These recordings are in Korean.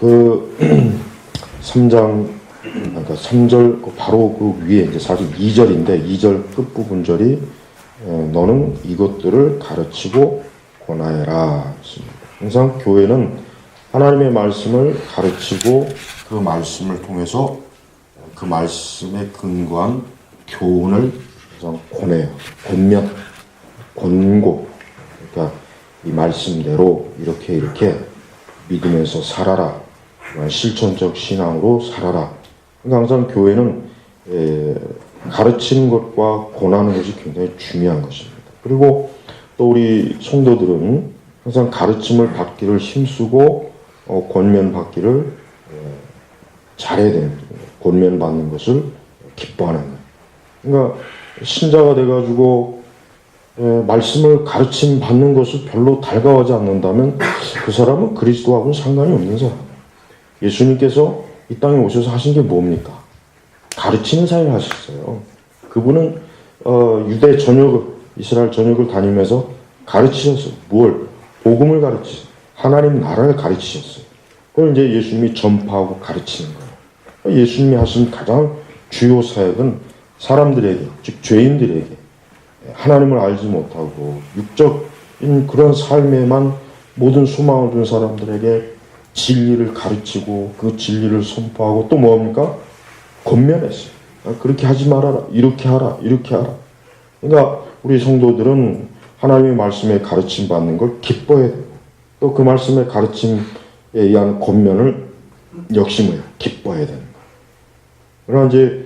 그 3장 그러니까 3절 바로 그 위에 이제 사실 2절인데 2절 끝부분절이 너는 이것들을 가르치고 권하여라. 항상 교회는 하나님의 말씀을 가르치고 그 말씀을 통해서 그 말씀에 근거한 교훈을 권해요. 권면, 권고. 그러니까 이 말씀대로 이렇게 믿으면서 살아라. 실천적 신앙으로 살아라. 그러니까 항상 교회는 가르치는 것과 권하는 것이 굉장히 중요한 것입니다. 그리고 또 우리 성도들은 항상 가르침을 받기를 힘쓰고 권면 받기를 잘해야 되는 거예요. 권면 받는 것을 기뻐하는 거예요. 그러니까 신자가 돼가지고 말씀을 가르침 받는 것을 별로 달가워하지 않는다면 그 사람은 그리스도하고는 상관이 없는 사람. 예수님께서 이 땅에 오셔서 하신 게 뭡니까? 가르치는 사역을 하셨어요. 그분은 유대 전역을 이스라엘 전역을 다니면서 가르치셨어요. 뭘? 복음을 가르치셨어요. 하나님 나라를 가르치셨어요. 그걸 이제 예수님이 전파하고 가르치는 거예요. 예수님이 하신 가장 주요 사역은 사람들에게, 즉 죄인들에게 하나님을 알지 못하고 육적인 그런 삶에만 모든 소망을 둔 사람들에게 진리를 가르치고 그 진리를 선포하고 또 뭡니까? 권면했어요. 그렇게 하지 말아라. 이렇게 하라. 이렇게 하라. 그러니까 우리 성도들은 하나님의 말씀에 가르침 받는 걸 기뻐해야 되고 또 그 말씀의 가르침에 의한 권면을 역시 기뻐해야 되는 거예요. 그러나 이제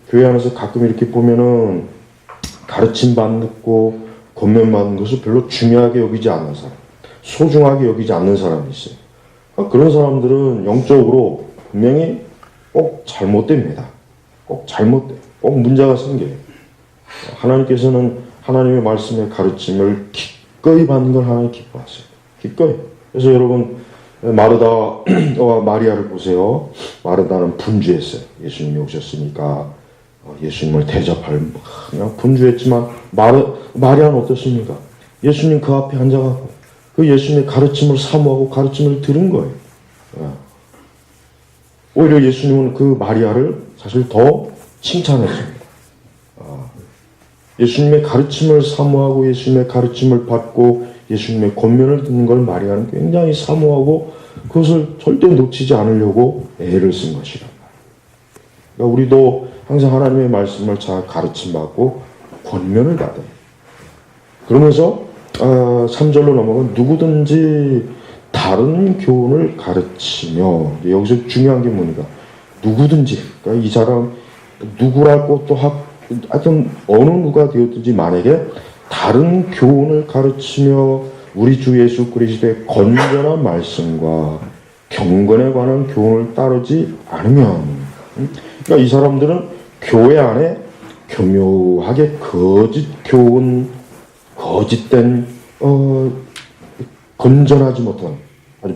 교회 안에서 가끔 이렇게 보면은 가르침 받고 권면 받는 것을 별로 중요하게 여기지 않는 사람, 소중하게 여기지 않는 사람이 있어요. 그런 사람들은 영적으로 분명히 꼭 잘못됩니다. 꼭 잘못돼. 꼭 문제가 생겨요. 하나님께서는 하나님의 말씀의 가르침을 기꺼이 받는 걸 하나님 기뻐하세요. 기꺼이. 그래서 여러분 마르다와 마리아를 보세요. 마르다는 분주했어요. 예수님이 오셨으니까 예수님을 대접할 그냥 분주했지만 마리아는 어떻습니까? 예수님 그 앞에 앉아가고 그 예수님의 가르침을 사모하고 가르침을 들은 거예요. 오히려 예수님은 그 마리아를 사실 더 칭찬했습니다. 예수님의 가르침을 사모하고 예수님의 가르침을 받고 예수님의 권면을 듣는 걸 마리아는 굉장히 사모하고 그것을 절대 놓치지 않으려고 애를 쓴 것이란 말이에요. 그러니까 우리도 항상 하나님의 말씀을 잘 가르침받고 권면을 받아요. 그러면서 3절로 넘어가면 누구든지 다른 교훈을 가르치며 여기서 중요한 게 뭡니까? 누구든지 그러니까 이 사람 누구라고 또 하여튼 어느 누가 되었든지 만약에 다른 교훈을 가르치며 우리 주 예수 그리스도의 건전한 말씀과 경건에 관한 교훈을 따르지 않으면 그러니까 이 사람들은 교회 안에 교묘하게 거짓 교훈 거짓된 건전하지 못한 아주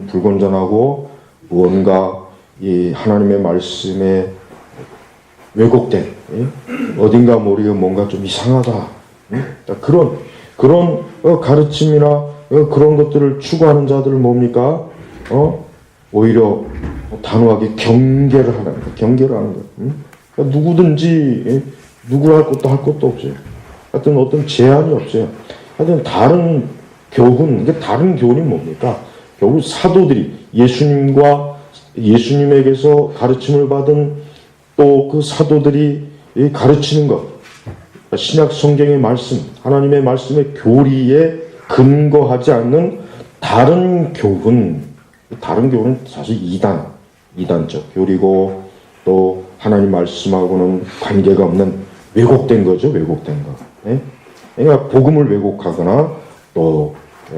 불건전하고 무언가 이 하나님의 말씀에 왜곡된 어딘가 모르게 뭔가 좀 이상하다 그런 가르침이나 그런 것들을 추구하는 자들을 뭡니까? 오히려 단호하게 경계를 하는 거예요. 그러니까 누구든지 누구를 할 것도 없어요. 하여튼 어떤 제한이 없어요. 하여튼 다른 교훈, 이게 다른 교훈이 뭡니까? 결국 사도들이 예수님에게서 가르침을 받은 또 그 사도들이 가르치는 것, 신약 성경의 말씀, 하나님의 말씀의 교리에 근거하지 않는 다른 교훈은 사실 이단적 교리고 또 하나님 말씀하고는 관계가 없는 왜곡된 거죠. 왜곡된 거. 그러니까 복음을 왜곡하거나 또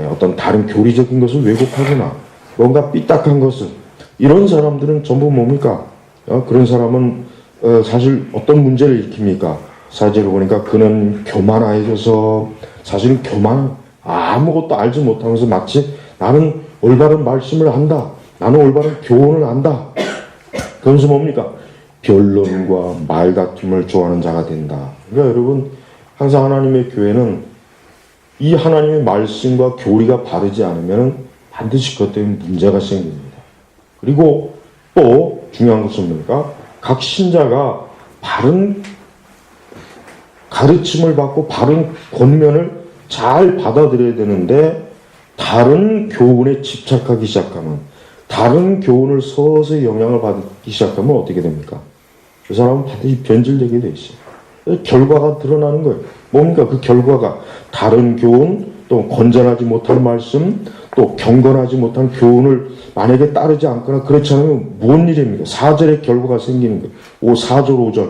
어떤 다른 교리적인 것을 왜곡하거나 뭔가 삐딱한 것을 이런 사람들은 전부 뭡니까? 그런 사람은 사실 어떤 문제를 일으킵니까? 사제를 보니까 그는 교만해져서 사실은 아무것도 알지 못하면서 마치 나는 올바른 말씀을 안다. 나는 올바른 교훈을 안다. 그러면서 뭡니까? 변론과 말다툼을 좋아하는 자가 된다. 그러니까 여러분 항상 하나님의 교회는 이 하나님의 말씀과 교리가 바르지 않으면 반드시 그것 때문에 문제가 생깁니다. 그리고 또 중요한 것은 뭡니까? 각 신자가 바른 가르침을 받고 바른 권면을 잘 받아들여야 되는데 다른 교훈에 집착하기 시작하면, 다른 교훈을 서서히 영향을 받기 시작하면 어떻게 됩니까? 그 사람은 반드시 변질되게 돼 있어요. 결과가 드러나는 거예요. 뭡니까? 그 결과가 다른 교훈, 또 건전하지 못한 말씀, 또 경건하지 못한 교훈을 만약에 따르지 않거나 그렇지 않으면 뭔 일입니까? 4절의 결과가 생기는 거예요. 4절 5절.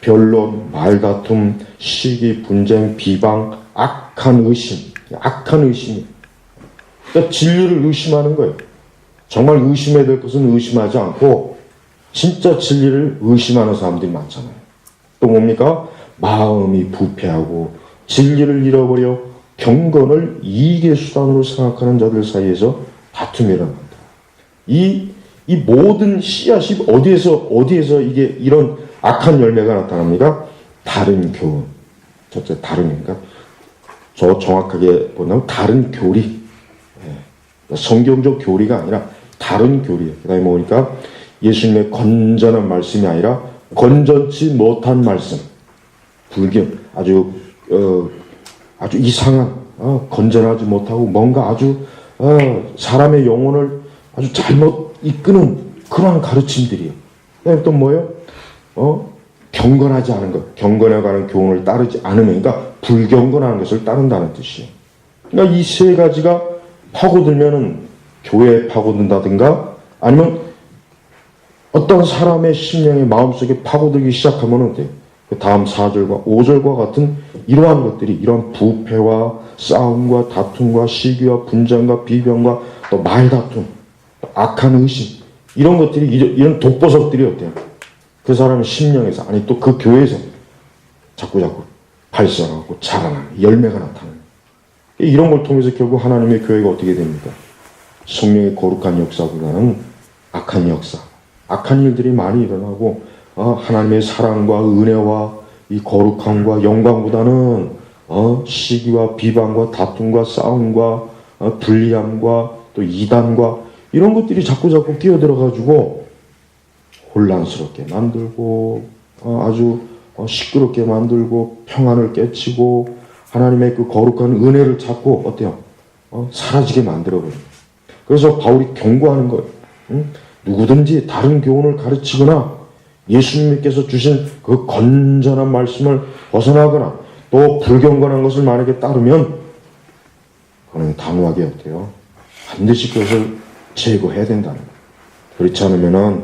변론, 말다툼, 시기, 분쟁, 비방, 악한 의심. 악한 의심이. 그러니까 진리를 의심하는 거예요. 정말 의심해야 될 것은 의심하지 않고 진짜 진리를 의심하는 사람들이 많잖아요. 또 뭡니까? 마음이 부패하고 진리를 잃어버려 경건을 이익의 수단으로 생각하는 자들 사이에서 다툼이 일어난다. 이 모든 씨앗이 어디에서 이게 이런 악한 열매가 나타납니까? 다른 교훈. 첫째, 다른인가? 저 정확하게 보면 다른 교리. 성경적 교리가 아니라 다른 교리예요. 그 다음에 뭐니까? 예수님의 건전한 말씀이 아니라 건전치 못한 말씀. 불경. 아주 이상한, 건전하지 못하고 뭔가 아주, 사람의 영혼을 아주 잘못 이끄는 그러한 가르침들이에요. 그 다음에 또 뭐예요? 경건하지 않은 것. 경건에 관한 교훈을 따르지 않으면, 그러니까 불경건하는 것을 따른다는 뜻이에요. 그러니까 이 세 가지가 파고들면은 교회에 파고든다든가 아니면 어떤 사람의 심령의 마음속에 파고들기 시작하면 어때요? 그 다음 4절과 5절과 같은 이러한 것들이, 이러한 부패와 싸움과 다툼과 시기와 분쟁과 비병과 또 말다툼, 또 악한 의심, 이런 것들이, 이런 독보석들이 어때요? 그 사람의 심령에서, 아니 또 그 교회에서 자꾸 발생하고 자라나는 열매가 나타나는, 이런 걸 통해서 결국 하나님의 교회가 어떻게 됩니까? 성령의 거룩한 역사보다는 악한 역사, 악한 일들이 많이 일어나고, 하나님의 사랑과 은혜와 이 거룩함과 영광보다는 시기와 비방과 다툼과 싸움과 불리함과 또 이단과 이런 것들이 자꾸 끼어들어가지고 혼란스럽게 만들고 아주 시끄럽게 만들고 평안을 깨치고 하나님의 그 거룩한 은혜를 자꾸 어때요? 사라지게 만들어버려요. 그래서 바울이 경고하는 거예요. 누구든지 다른 교훈을 가르치거나 예수님께서 주신 그 건전한 말씀을 벗어나거나 또 불경건한 것을 만약에 따르면 그는 단호하게 어때요? 반드시 그것을 제거해야 된다는 거예요. 그렇지 않으면은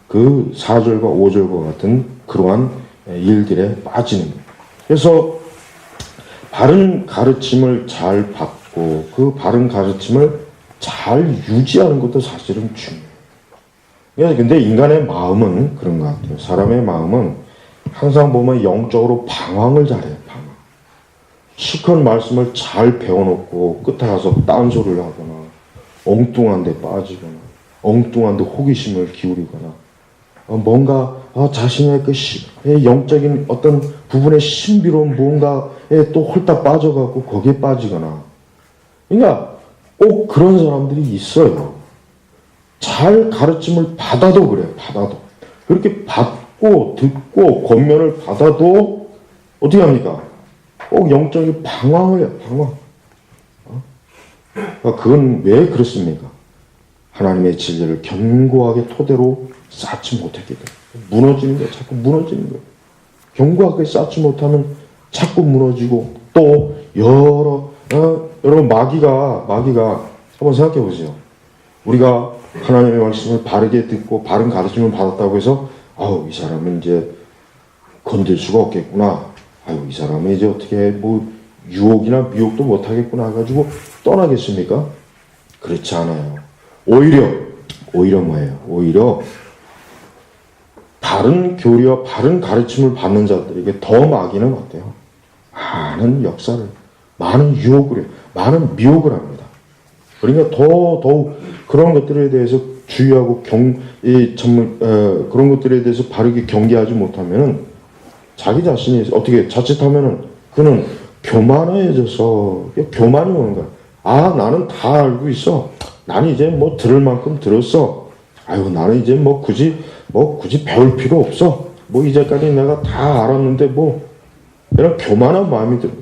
그 4절과 5절과 같은 그러한 일들에 빠지는 거예요. 그래서 바른 가르침을 잘 받고 그 바른 가르침을 잘 유지하는 것도 사실은 중요해요. 근데 인간의 마음은 그런 것 같아요. 사람의 마음은 항상 보면 영적으로 방황을 잘해요. 방황. 시큰 말씀을 잘 배워놓고 끝에 가서 딴소리를 하거나 엉뚱한 데 빠지거나 엉뚱한 데 호기심을 기울이거나 뭔가 자신의 그 영적인 어떤 부분의 신비로운 무언가에 또 홀딱 빠져갖고 거기에 빠지거나, 그러니까 꼭 그런 사람들이 있어요. 잘 가르침을 받아도 그래요. 받아도 그렇게 받고 듣고 권면을 받아도 어떻게 합니까? 꼭 영적인 방황을 해요. 방황. 그건 왜 그렇습니까? 하나님의 진리를 견고하게 토대로 쌓지 못했기 때문에 무너지는 거예요. 자꾸 무너지는 거예요. 견고하게 쌓지 못하면 자꾸 무너지고, 또 여러분 마귀가 한번 생각해 보세요. 우리가 하나님의 말씀을 바르게 듣고 바른 가르침을 받았다고 해서 이 사람은 이제 건들 수가 없겠구나. 이 사람은 이제 어떻게 유혹이나 미혹도 못하겠구나 해가지고 떠나겠습니까? 그렇지 않아요. 오히려 뭐예요? 오히려 바른 교리와 바른 가르침을 받는 자들에게 더 마귀는 어때요? 많은 역사를, 많은 유혹을 해요. 많은 미혹을 합니다. 그러니까 더욱 그런 것들에 대해서 주의하고 그런 것들에 대해서 바르게 경계하지 못하면은 자기 자신이 어떻게 자칫하면은 그는 교만해져서 교만이 오는 거야. 나는 다 알고 있어. 나는 이제 들을 만큼 들었어. 아유, 나는 이제 뭐 굳이 배울 필요 없어. 뭐 이제까지 내가 다 알았는데 이런 교만한 마음이 들어요.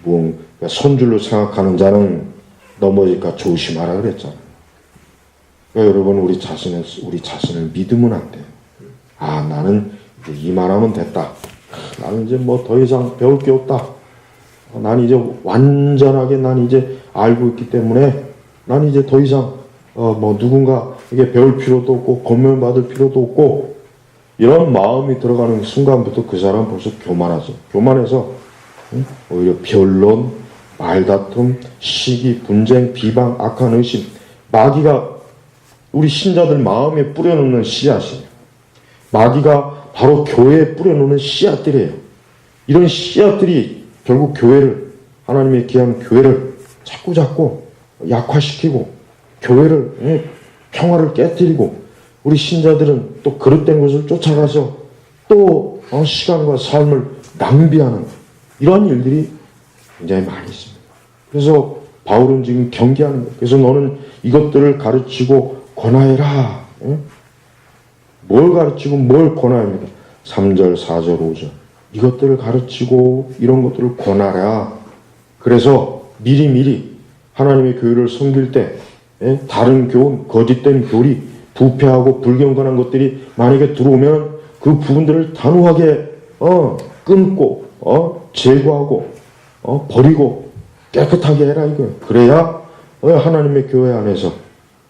교만. 선줄로 생각하는 자는 넘어질까 조심하라 그랬잖아요. 그러니까 여러분, 우리 자신을 믿으면 안 돼요. 아, 나는 이제 이만하면 됐다. 나는 이제 더 이상 배울 게 없다. 난 이제 완전하게 난 이제 알고 있기 때문에 난 이제 더 이상 누군가 이게 배울 필요도 없고 권면받을 필요도 없고, 이런 마음이 들어가는 순간부터 그 사람 벌써 교만하죠. 교만해서 오히려 변론, 말다툼, 시기, 분쟁, 비방, 악한 의심, 마귀가 우리 신자들 마음에 뿌려놓는 씨앗이에요. 마귀가 바로 교회에 뿌려놓는 씨앗들이에요. 이런 씨앗들이 결국 교회를, 하나님의 귀한 교회를 자꾸 약화시키고 교회를, 평화를 깨뜨리고, 우리 신자들은 또 그릇된 것을 쫓아가서 또 시간과 삶을 낭비하는 이런 일들이 굉장히 많이 있습니다. 그래서 바울은 지금 경계하는 거예요. 그래서 너는 이것들을 가르치고 권하여라. 뭘 가르치고 뭘 권해야 합니까? 3절, 4절, 5절. 이것들을 가르치고 이런 것들을 권하라. 그래서 미리 하나님의 교회를 섬길 때 다른 교훈, 거짓된 교리, 부패하고 불경건한 것들이 만약에 들어오면 그 부분들을 단호하게 끊고 제거하고 버리고 깨끗하게 해라 이거예요. 그래야 하나님의 교회 안에서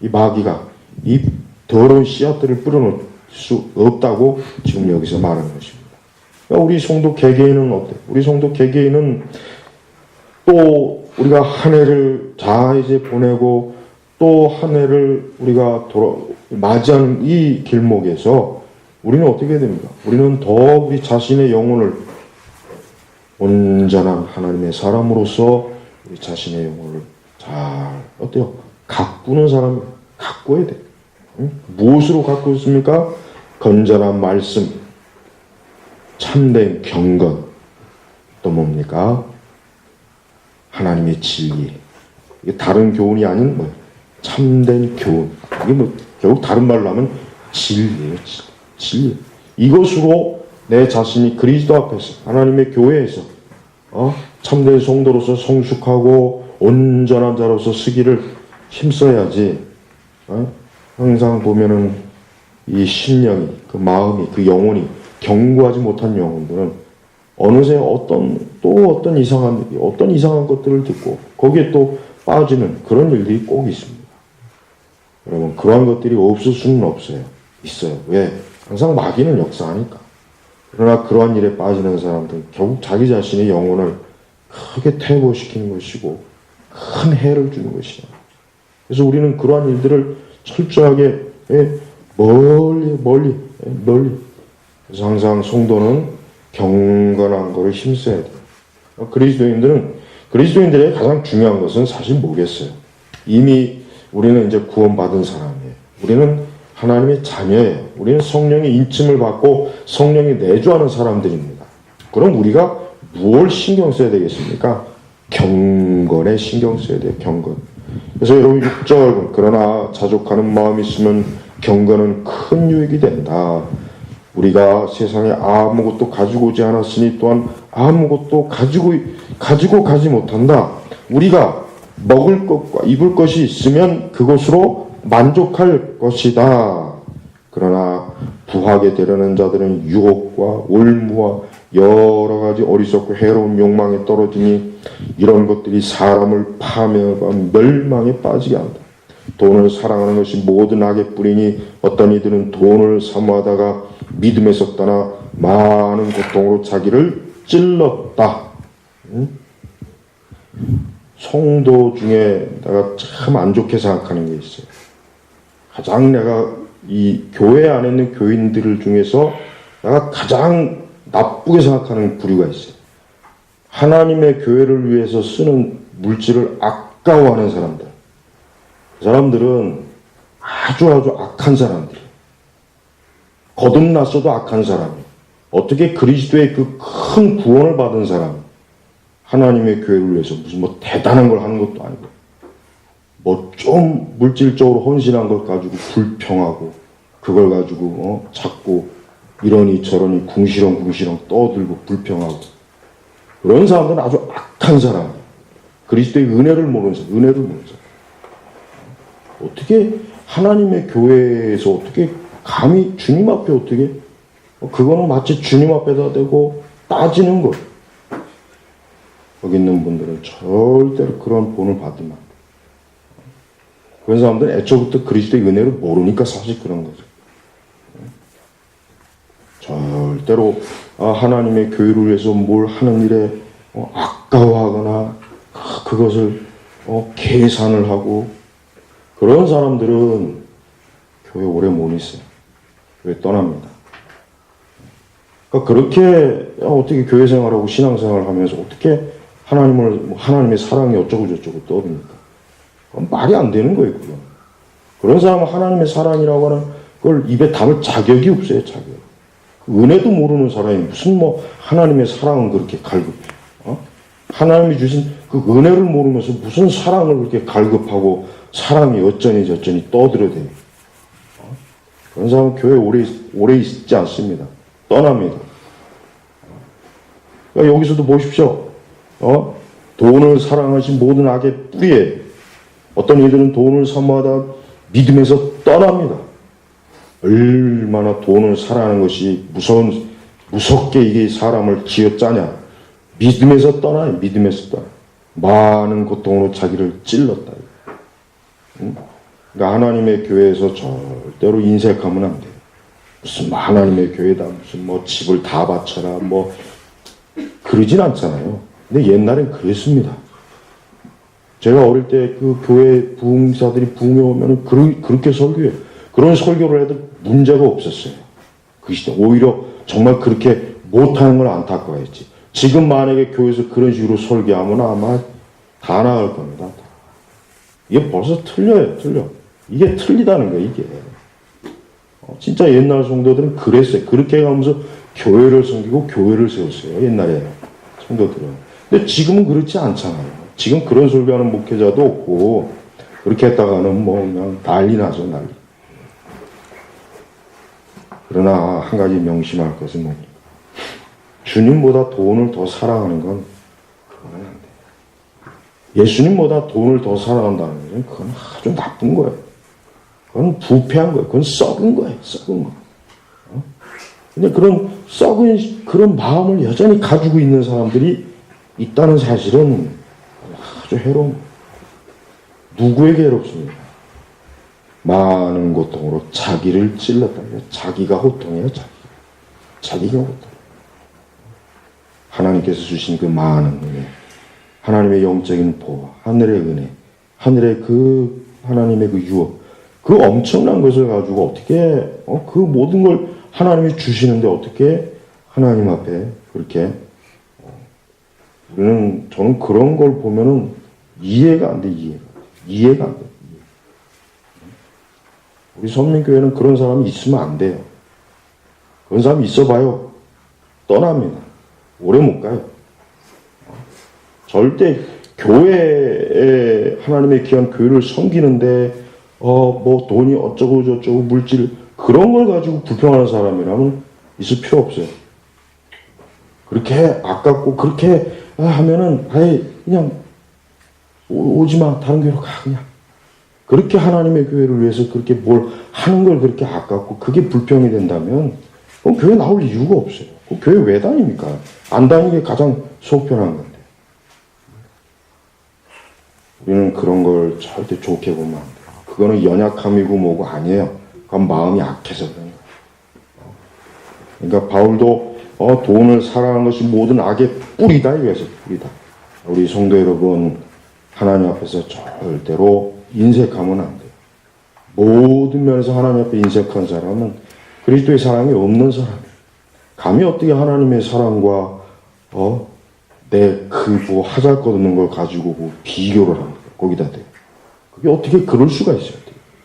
이 마귀가 이 더러운 씨앗들을 뿌려놓을 수 없다고 지금 여기서 말하는 것입니다. 그러니까 우리 성도 개개인은 어때? 우리 성도 개개인은 또 우리가 한 해를 다 이제 보내고 또 한 해를 우리가 맞이하는 이 길목에서 우리는 어떻게 됩니까? 우리는 더 우리 자신의 영혼을 온전한 하나님의 사람으로서 우리 자신의 영혼을 잘 가꾸는 사람이 가꿔야 돼. 무엇으로 가꾸고 있습니까? 건전한 말씀, 참된 경건, 또 뭡니까? 하나님의 진리. 이게 다른 교훈이 아닌 참된 교훈. 이게 결국 다른 말로 하면 진리예요. 진리. 이것으로 내 자신이 그리스도 앞에서, 하나님의 교회에서 참된 성도로서 성숙하고 온전한 자로서 쓰기를 힘써야지. 항상 보면은 이 심령이, 그 마음이, 그 영혼이 견고하지 못한 영혼들은 어느새 어떤 이상한 것들을 듣고 거기에 또 빠지는 그런 일들이 꼭 있습니다. 여러분, 그러한 것들이 없을 수는 없어요. 있어요. 왜? 항상 마귀는 역사하니까. 그러나 그러한 일에 빠지는 사람들은 결국 자기 자신의 영혼을 크게 퇴보시키는 것이고 큰 해를 주는 것이다. 그래서 우리는 그러한 일들을 철저하게 멀리 그래서 항상 성도는 경건한 것을 힘써야 돼요. 그리스도인들의 가장 중요한 것은 사실 뭐겠어요? 이미 우리는 이제 구원받은 사람이에요. 우리는 하나님의 자녀예요. 우리는 성령의 인침을 받고 성령이 내주하는 사람들입니다. 그럼 우리가 무엇을 신경 써야 되겠습니까? 경건에 신경 써야 돼요. 경건. 그래서 여러분 6절, 그러나 자족하는 마음이 있으면 경건은 큰 유익이 된다. 우리가 세상에 아무것도 가지고 오지 않았으니 또한 아무것도 가지고 가지 못한다. 우리가 먹을 것과 입을 것이 있으면 그것으로 만족할 것이다. 그러나 부하게 되려는 자들은 유혹과 올무와 여러 가지 어리석고 해로운 욕망에 떨어지니 이런 것들이 사람을 파멸과 멸망에 빠지게 한다. 돈을 사랑하는 것이 모든 악의 뿌리니 어떤 이들은 돈을 사모하다가 믿음에서 떠나 많은 고통으로 자기를 찔렀다. 성도 중에 내가 참 안 좋게 생각하는 게 있어요. 가장 내가 이 교회 안에 있는 교인들 중에서 내가 가장 나쁘게 생각하는 부류가 있어요. 하나님의 교회를 위해서 쓰는 물질을 아까워하는 사람들. 그 사람들은 아주 악한 사람들이에요. 거듭났어도 악한 사람이에요. 어떻게 그리스도의 그 큰 구원을 받은 사람, 하나님의 교회를 위해서 무슨 대단한 걸 하는 것도 아니고 뭐 좀 물질적으로 헌신한 걸 가지고 불평하고 그걸 가지고 자꾸 이러니 저러니 궁시렁궁시렁 떠들고 불평하고 그런 사람들은 아주 악한 사람, 그리스도의 은혜를 모르는 사람, 은혜를 모르는 사람. 어떻게 하나님의 교회에서 어떻게 감히 주님 앞에 어떻게 그거는 마치 주님 앞에다 대고 따지는 거예요. 거기 있는 분들은 절대로 그런 본을 받으면 안 돼요. 그런 사람들은 애초부터 그리스도의 은혜를 모르니까 사실 그런 거죠. 절대로 하나님의 교회를 위해서 뭘 하는 일에 아까워하거나 그것을 계산을 하고 그런 사람들은 교회 오래 못 있어요. 교회 떠납니다. 그러니까 그렇게 어떻게 교회 생활하고 신앙생활을 하면서 어떻게 하나님의 사랑이 어쩌고 저쩌고 떠듭니까? 그건 말이 안 되는 거예요, 그건. 그런 사람은 하나님의 사랑이라고 하는 그걸 입에 담을 자격이 없어요, 자격. 은혜도 모르는 사람이 무슨 하나님의 사랑은 그렇게 갈급해. 하나님이 주신 그 은혜를 모르면서 무슨 사랑을 그렇게 갈급하고 사랑이 어쩌니 저쩌니 떠들어대요. 그런 사람은 교회에 오래 있지 않습니다. 떠납니다. 그러니까 여기서도 보십시오. 돈을 사랑하신 모든 악의 뿌리에 어떤 이들은 돈을 사모하다 믿음에서 떠납니다. 얼마나 돈을 사랑하는 것이 무섭게 이게 사람을 쥐어짜냐. 믿음에서 떠나요. 믿음에서 떠나. 많은 고통으로 자기를 찔렀다. 그러니까 하나님의 교회에서 절대로 인색하면 안 돼요. 무슨 하나님의 교회다. 무슨 집을 다 바쳐라. 그러진 않잖아요. 근데 옛날엔 그랬습니다. 제가 어릴 때 그 교회 부흥사들이 부흥에 오면은 그렇게 설교해요. 그런 설교를 해도 문제가 없었어요. 그 시대. 오히려 정말 그렇게 못하는 걸 안타까워했지. 지금 만약에 교회에서 그런 식으로 설교하면 아마 다 나갈 겁니다. 이게 벌써 틀려요, 틀려. 이게 틀리다는 거예요, 이게. 진짜 옛날 성도들은 그랬어요. 그렇게 가면서 교회를 섬기고 교회를 세웠어요, 옛날에 성도들은. 근데 지금은 그렇지 않잖아요. 지금 그런 설교하는 목회자도 없고, 그렇게 했다가는 그냥 난리 나죠, 난리. 그러나 한 가지 명심할 것은 뭡니까? 주님보다 돈을 더 사랑하는 건 그건 안 돼요. 예수님보다 돈을 더 사랑한다는 것은 그건 아주 나쁜 거예요. 그건 부패한 거예요. 그건 썩은 거예요. 썩은 거. 근데 그런 썩은 그런 마음을 여전히 가지고 있는 사람들이 있다는 사실은 아주 해로운 거예요. 누구에게 해롭습니까? 많은 고통으로 자기를 찔렀다. 자기가 호통이에요. 자기가 호통. 하나님께서 주신 그 많은 은혜, 하나님의 영적인 보호, 하늘의 은혜, 하늘의 하나님의 그 유업, 그 엄청난 것을 가지고 어떻게 그 모든 걸 하나님이 주시는데 어떻게 하나님 앞에 그렇게 저는 그런 걸 보면은 이해가 안 돼. 이해가 안 돼. 우리 선민교회는 그런 사람이 있으면 안 돼요. 그런 사람이 있어봐요. 떠납니다. 오래 못 가요. 절대 교회에 하나님의 귀한 교회를 섬기는데 돈이 어쩌고 저쩌고 물질 그런 걸 가지고 불평하는 사람이라면 있을 필요 없어요. 그렇게 아깝고 그렇게 하면은 아예 그냥 오지 마. 다른 교회로 가 그냥. 그렇게 하나님의 교회를 위해서 그렇게 뭘 하는 걸 그렇게 아깝고 그게 불평이 된다면 그럼 교회 나올 이유가 없어요. 교회 왜 다닙니까? 안 다니는 게 가장 속 편한 건데. 우리는 그런 걸 절대 좋게 보면 안 돼요. 그거는 연약함이고 뭐고 아니에요. 그건 마음이 약해서 그런 거예요. 그러니까 바울도 돈을 사랑하는 것이 모든 악의 뿌리다 이거에서 뿌리다. 우리 성도 여러분 하나님 앞에서 절대로 인색하면 안 돼요. 모든 면에서 하나님 앞에 인색한 사람은 그리스도의 사랑이 없는 사람이에요. 감히 어떻게 하나님의 사랑과 내 하잘것없는 걸 가지고 비교를 합니까? 거기다 대요. 그게 어떻게 그럴 수가 있어요?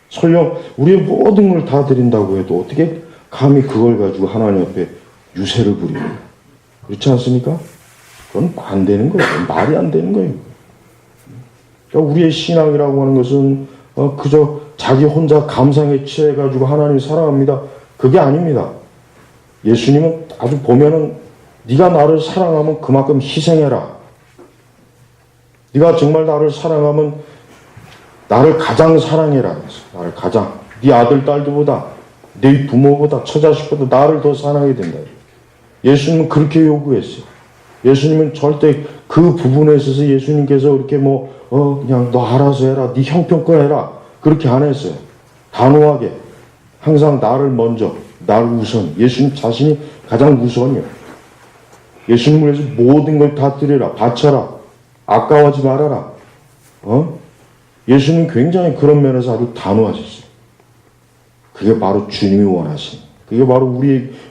설령 우리의 모든 걸 다 드린다고 해도 어떻게 감히 그걸 가지고 하나님 앞에 유세를 부립니까? 그렇지 않습니까? 그건 안 되는 거예요. 말이 안 되는 거예요. 그러니까 우리의 신앙이라고 하는 것은 그저 자기 혼자 감상에 취해가지고 하나님 사랑합니다. 그게 아닙니다. 예수님은 아주 보면은 네가 나를 사랑하면 그만큼 희생해라. 네가 정말 나를 사랑하면 나를 가장 사랑해라. 나를 가장. 네 아들 딸들보다 네 부모보다 처자식보다 나를 더 사랑해야 된다. 예수님은 그렇게 요구했어요. 예수님은 절대 그 부분에 있어서 예수님께서 이렇게 그냥 너 알아서 해라. 네 형편껏 해라. 그렇게 안 했어요. 단호하게. 항상 나를 먼저, 나를 우선. 예수님 자신이 가장 우선이요. 예수님을 위해서 모든 걸 다 드려라. 바쳐라. 아까워하지 말아라. 예수님은 굉장히 그런 면에서 아주 단호하셨어요. 그게 바로 주님이 원하신, 그게 바로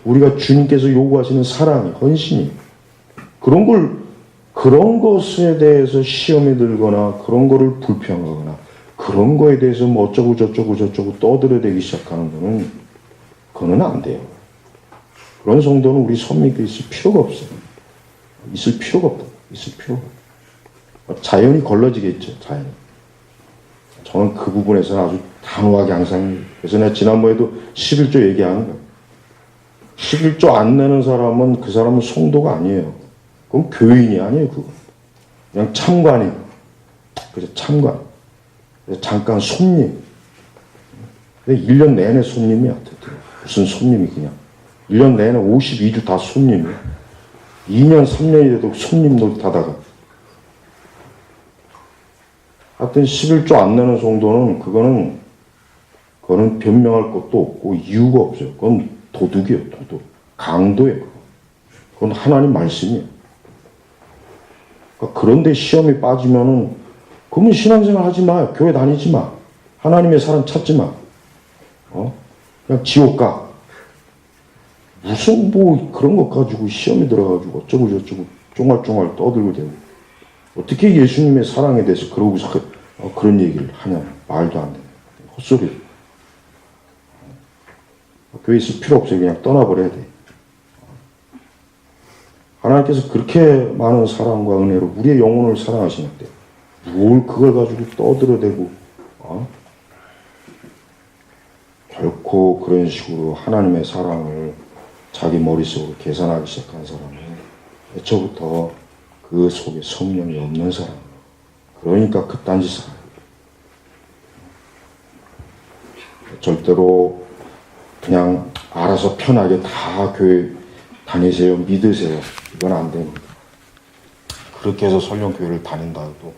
우리가 주님께서 요구하시는 사랑이, 헌신이. 그런 것에 대해서 시험에 들거나, 그런 거를 불평하거나, 그런 거에 대해서 어쩌고 저쩌고 떠들어대기 시작하는 그거는 안 돼요. 그런 정도는 우리 선민교회 있을 필요가 없어요. 있을 필요가 없다. 있을 필요가 없다. 자연이 걸러지겠죠, 자연이. 저는 그 부분에서는 아주 단호하게 항상, 그래서 내가 지난번에도 11조 얘기하는 거예요. 11조 안 내는 사람은 그 사람은 성도가 아니에요. 그럼 교인이 아니에요, 그거. 그냥 참관이에요. 그래서 참관. 그래서 잠깐 손님. 근데 1년 내내 손님이야. 무슨 손님이 그냥. 1년 내내 52주 다 손님이야. 2년, 3년이 돼도 손님 노릇하다가. 하여튼 11조 안 내는 정도는 그거는 변명할 것도 없고 이유가 없어요. 그건 도둑이에요, 도둑. 강도예요. 그건 하나님 말씀이에요. 그러니까 그런데 시험에 빠지면은 그러면 신앙생활 하지 마. 교회 다니지 마. 하나님의 사람 찾지 마. 그냥 지옥 가. 무슨 그런 것 가지고 시험에 들어가지고 어쩌고 저쩌고 쫑알쫑알 떠들고 되고. 어떻게 예수님의 사랑에 대해서 그러고서 그런 얘기를 하냐. 말도 안 돼. 헛소리. 교회 있을 필요 없어요. 그냥 떠나버려야 돼. 하나님께서 그렇게 많은 사랑과 은혜로 우리의 영혼을 사랑하시는데 뭘 그걸 가지고 떠들어대고 결코 그런 식으로 하나님의 사랑을 자기 머릿속으로 계산하기 시작한 사람은 애초부터 그 속에 성령이 없는 사람. 그러니까 그딴 짓을 하는 거예요. 절대로 그냥 알아서 편하게 다 교회 다니세요, 믿으세요. 이건 안 됩니다. 그렇게 해서 설령교회를 다닌다 해도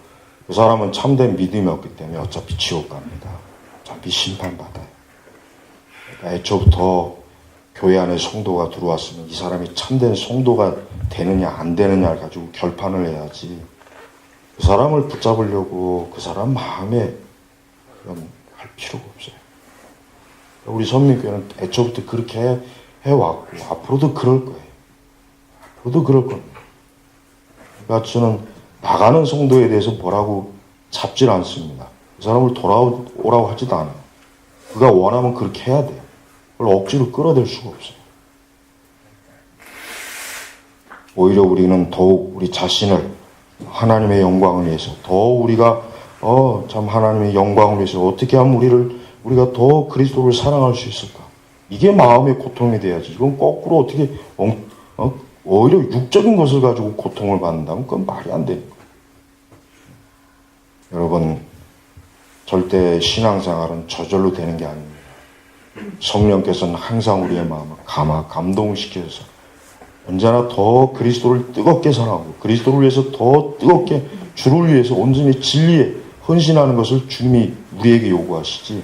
그 사람은 참된 믿음이 없기 때문에 어차피 지옥 갑니다. 어차피 심판받아요. 그러니까 애초부터 교회 안에 성도가 들어왔으면 이 사람이 참된 성도가 되느냐 안 되느냐를 가지고 결판을 해야지 그 사람을 붙잡으려고 그 사람 마음에 그런 할 필요가 없어요. 우리 선민교회는 애초부터 그렇게 해왔고 앞으로도 그럴 거예요. 앞으로도 그럴 겁니다. 그러니까 저는 나가는 성도에 대해서 뭐라고 잡질 않습니다. 그 사람을 돌아오라고 하지도 않아요. 그가 원하면 그렇게 해야 돼요. 그걸 억지로 끌어댈 수가 없어요. 오히려 우리는 더욱 우리 자신을 하나님의 영광을 위해서 더 우리가 참 하나님의 영광을 위해서 어떻게 하면 우리가 더 그리스도를 사랑할 수 있을까? 이게 마음의 고통이 돼야지. 이건 거꾸로 어떻게 오히려 육적인 것을 가지고 고통을 받는다면 그건 말이 안 돼요. 여러분 절대 신앙생활은 저절로 되는 게 아닙니다. 성령께서는 항상 우리의 마음을 감동을 시켜서 언제나 더 그리스도를 뜨겁게 사랑하고 그리스도를 위해서 더 뜨겁게 주를 위해서 온전히 진리에 헌신하는 것을 주님이 우리에게 요구하시지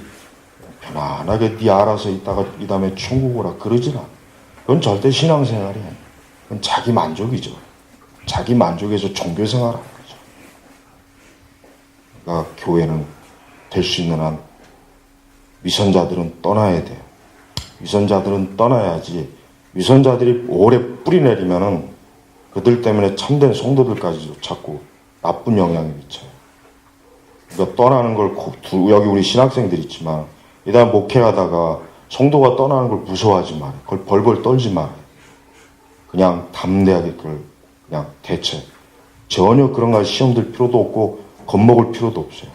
편안하게 네 알아서 있다가 이 다음에 천국 오라 그러진 않아. 그건 절대 신앙생활이 아니야. 그건 자기 만족이죠. 자기 만족에서 종교생활하는 거죠. 그러니까 교회는 될 수 있는 한 위선자들은 떠나야 돼요. 위선자들은 떠나야지 위선자들이 오래 뿌리 내리면은 그들 때문에 참된 성도들까지도 자꾸 나쁜 영향이 미쳐요. 그러니까 떠나는 걸 여기 우리 신학생들 있지만 이다음 목회하다가 성도가 떠나는 걸 무서워하지 말아요. 그걸 벌벌 떨지 말아요. 그냥 담대하게 그걸 그냥 대체 전혀 그런 거 시험 들 필요도 없고 겁먹을 필요도 없어요.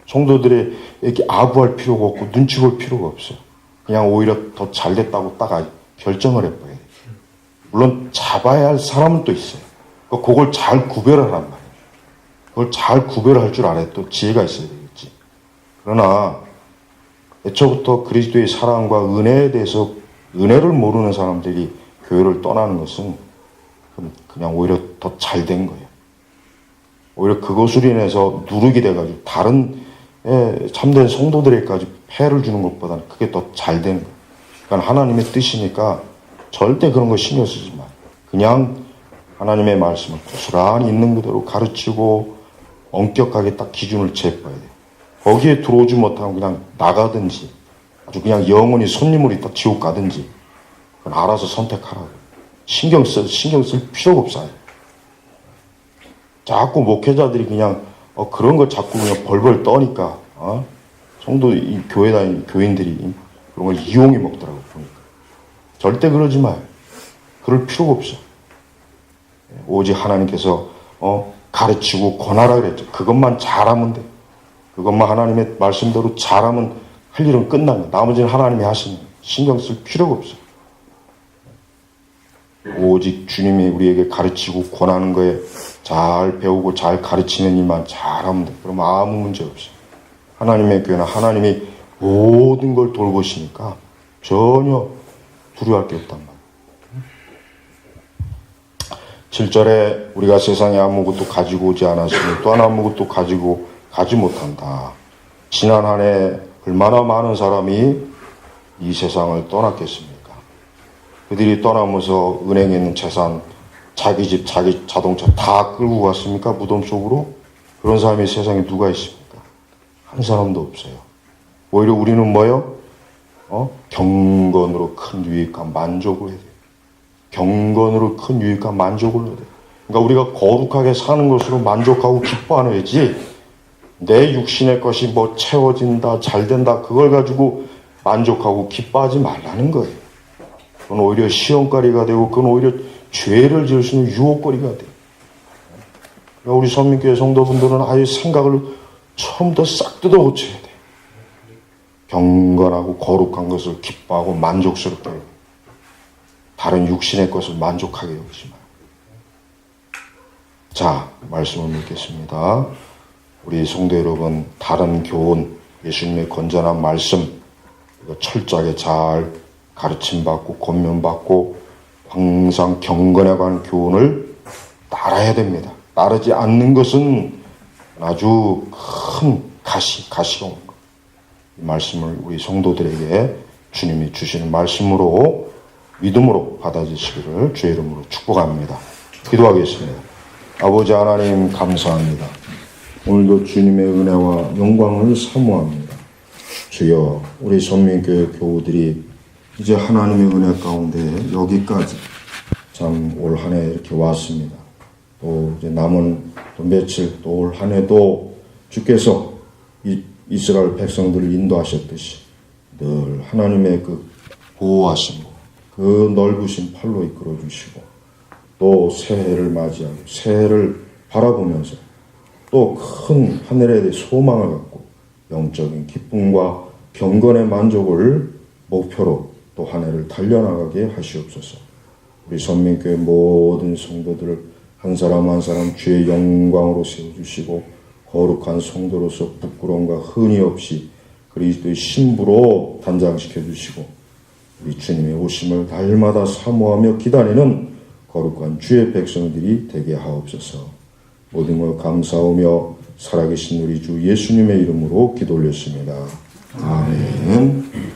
성도들이 이렇게 아부할 필요가 없고 눈치 볼 필요가 없어요. 그냥 오히려 더 잘됐다고 딱 결정을 해봐야 돼요. 물론 잡아야 할 사람은 또 있어요. 그걸 잘 구별하란 말이에요. 그걸 잘 구별할 줄 알아야 또 지혜가 있어야 되겠지. 그러나 애초부터 그리스도의 사랑과 은혜에 대해서 은혜를 모르는 사람들이 교회를 떠나는 것은 그냥 오히려 더 잘된 거예요. 오히려 그것으로 인해서 누르게 돼가지고 다른 참된 성도들에게까지 폐해를 주는 것보다는 그게 더 잘된 거예요. 그러니까 하나님의 뜻이니까 절대 그런 거 신경 쓰지 마. 그냥 하나님의 말씀을 고스란히 있는 그대로 가르치고 엄격하게 딱 기준을 재봐야 돼요. 거기에 들어오지 못하면 그냥 나가든지 아주 그냥 영원히 손님으로 있다 지옥 가든지 그건 알아서 선택하라고. 신경 쓸 필요가 없어요. 자꾸 목회자들이 그냥 그런 거 자꾸 그냥 벌벌 떠니까 성도 이 교회 다니는 교인들이 그런 걸 이용해 먹더라고 보니까. 절대 그러지 마요. 그럴 필요가 없어. 오직 하나님께서 가르치고 권하라 그랬죠. 그것만 잘하면 돼. 그것만 하나님의 말씀대로 잘하면 할 일은 끝난 거야. 나머지는 하나님이 하시는 거야. 신경 쓸 필요가 없어. 오직 주님이 우리에게 가르치고 권하는 거에 잘 배우고 잘 가르치는 일만 잘하면 돼. 그러면 아무 문제 없어. 하나님의 교회는 하나님이 모든 걸 돌보시니까 전혀 두려워할 게 없단 말이야. 7절에 우리가 세상에 아무것도 가지고 오지 않았으니 또한 아무것도 가지고 가지 못한다. 지난 한 해 얼마나 많은 사람이 이 세상을 떠났겠습니까? 그들이 떠나면서 은행에 있는 재산, 자기 집, 자기 자동차 다 끌고 갔습니까? 무덤 속으로? 그런 사람이 세상에 누가 있습니까? 한 사람도 없어요. 오히려 우리는 뭐요? 경건으로 큰 유익과 만족을 해야 돼요. 경건으로 큰 유익과 만족을 해야 돼요. 그러니까 우리가 거룩하게 사는 것으로 만족하고 기뻐하는 거지, 내 육신의 것이 뭐 채워진다, 잘 된다, 그걸 가지고 만족하고 기뻐하지 말라는 거예요. 그건 오히려 시험거리가 되고, 그건 오히려 죄를 지을 수 있는 유혹거리가 돼요. 그러니까 우리 선민교회 성도분들은 아예 생각을 처음부터 싹 뜯어 고쳐야 돼요. 경건하고 거룩한 것을 기뻐하고 만족스럽게 해요. 다른 육신의 것을 만족하게 여기지 마요. 자, 말씀을 묻겠습니다. 우리 성도 여러분, 다른 교훈, 예수님의 건전한 말씀, 이거 철저하게 잘 가르침받고 권면받고 항상 경건에 관한 교훈을 따라야 됩니다. 따르지 않는 것은 아주 큰 가시가 온 것. 이 말씀을 우리 성도들에게 주님이 주시는 말씀으로 믿음으로 받아주시기를 주의 이름으로 축복합니다. 기도하겠습니다. 아버지 하나님 감사합니다. 오늘도 주님의 은혜와 영광을 사모합니다. 주여, 우리 선민교회 교우들이 이제 하나님의 은혜 가운데 여기까지 참 올 한 해 이렇게 왔습니다. 또 이제 남은 또 며칠 또 올 한 해도 주께서 이스라엘 백성들을 인도하셨듯이 늘 하나님의 그 보호하심과 그 넓으신 팔로 이끌어 주시고 또 새해를 맞이하고 새해를 바라보면서 또 큰 하늘에 대해 소망을 갖고 영적인 기쁨과 경건의 만족을 목표로 또 한 해를 달려나가게 하시옵소서. 우리 선민교회 모든 성도들을 한 사람 한 사람 주의 영광으로 세워주시고 거룩한 성도로서 부끄러움과 흔히 없이 그리스도의 신부로 단장시켜 주시고 우리 주님의 오심을 달마다 사모하며 기다리는 거룩한 주의 백성들이 되게 하옵소서. 모든 걸 감사하며 살아계신 우리 주 예수님의 이름으로 기도 올렸습니다. 아멘.